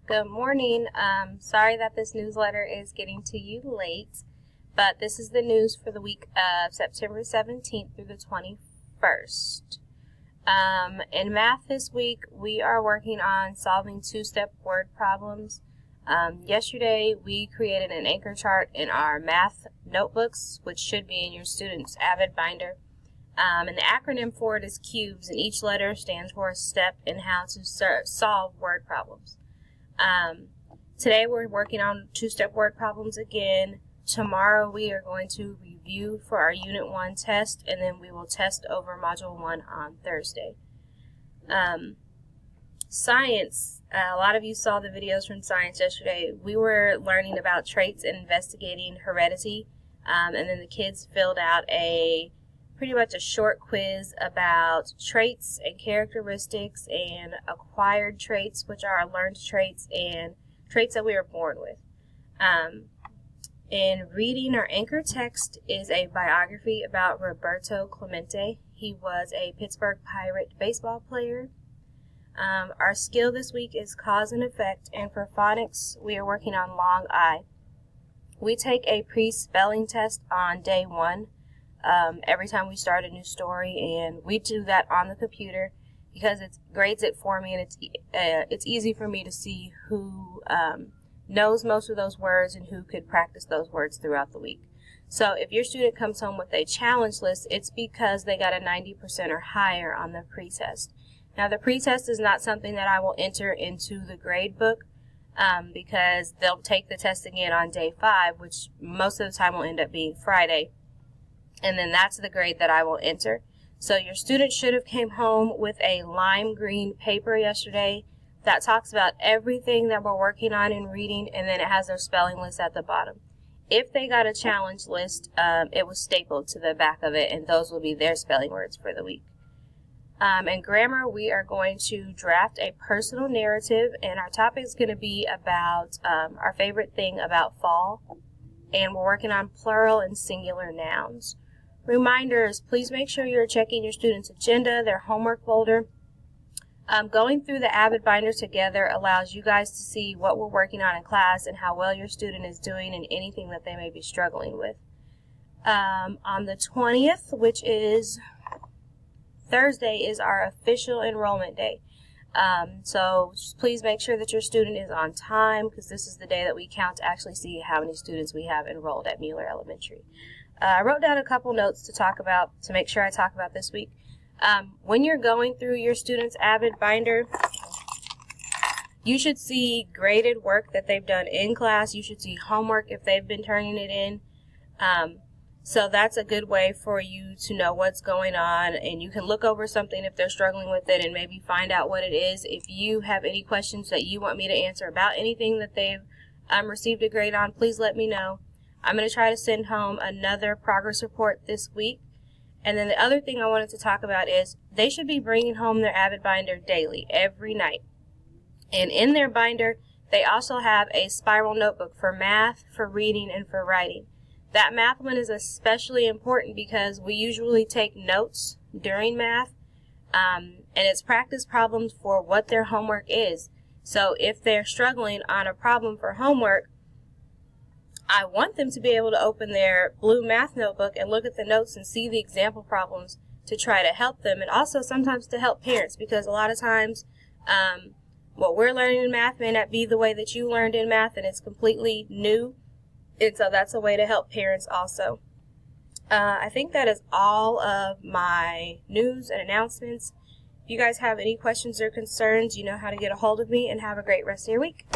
Good morning. Sorry that this newsletter is getting to you late, but this is the news for the week of September 17th through the 21st. In math this week, we are working on solving two-step word problems. Yesterday, we created an anchor chart in our math notebooks, which should be in your student's Avid binder. And the acronym for it is CUBES, and each letter stands for a step in how to solve word problems. Today we're working on two-step word problems again. Tomorrow we are going to review for our Unit 1 test, and then we will test over Module 1 on Thursday. Science, a lot of you saw the videos from science yesterday. We were learning about traits and investigating heredity, and then the kids filled out pretty much a short quiz about traits and characteristics and acquired traits, which are learned traits, and traits that we are born with. In reading, our anchor text is a biography about Roberto Clemente. He was a Pittsburgh Pirate baseball player. Our skill this week is cause and effect, and for phonics, we are working on long I. We take a pre-spelling test on day 1. Every time we start a new story, and we do that on the computer because it grades it for me, and it's easy for me to see who knows most of those words and who could practice those words throughout the week. So if your student comes home with a challenge list, it's because they got a 90% or higher on the pre-test. Now, the pre-test is not something that I will enter into the grade book because they'll take the test again on day 5, which most of the time will end up being Friday. And then that's the grade that I will enter. So your student should have came home with a lime green paper yesterday that talks about everything that we're working on in reading, and then it has their spelling list at the bottom. If they got a challenge list, it was stapled to the back of it, and those will be their spelling words for the week. In grammar, we are going to draft a personal narrative, and our topic is going to be about our favorite thing about fall, and we're working on plural and singular nouns. Reminders, please make sure you're checking your student's agenda, their homework folder. Going through the Avid binder together allows you guys to see what we're working on in class and how well your student is doing and anything that they may be struggling with. On the 20th, which is Thursday, is our official enrollment day. So please make sure that your student is on time, because this is the day that we count to actually see how many students we have enrolled at Mueller Elementary. I wrote down a couple notes to make sure I talk about this week. When you're going through your student's Avid binder, you should see graded work that they've done in class. You should see homework if they've been turning it in. So that's a good way for you to know what's going on, and you can look over something if they're struggling with it and maybe find out what it is. If you have any questions that you want me to answer about anything that they've received a grade on, please let me know. I'm going to try to send home another progress report this week. And then the other thing I wanted to talk about is they should be bringing home their Avid binder daily, every night. And in their binder, they also have a spiral notebook for math, for reading, and for writing. That math one is especially important because we usually take notes during math, and it's practice problems for what their homework is. So if they're struggling on a problem for homework, I want them to be able to open their blue math notebook and look at the notes and see the example problems to try to help them, and also sometimes to help parents, because a lot of times what we're learning in math may not be the way that you learned in math, and it's completely new, and so that's a way to help parents also. I think that is all of my news and announcements. If you guys have any questions or concerns, you know how to get a hold of me, and have a great rest of your week.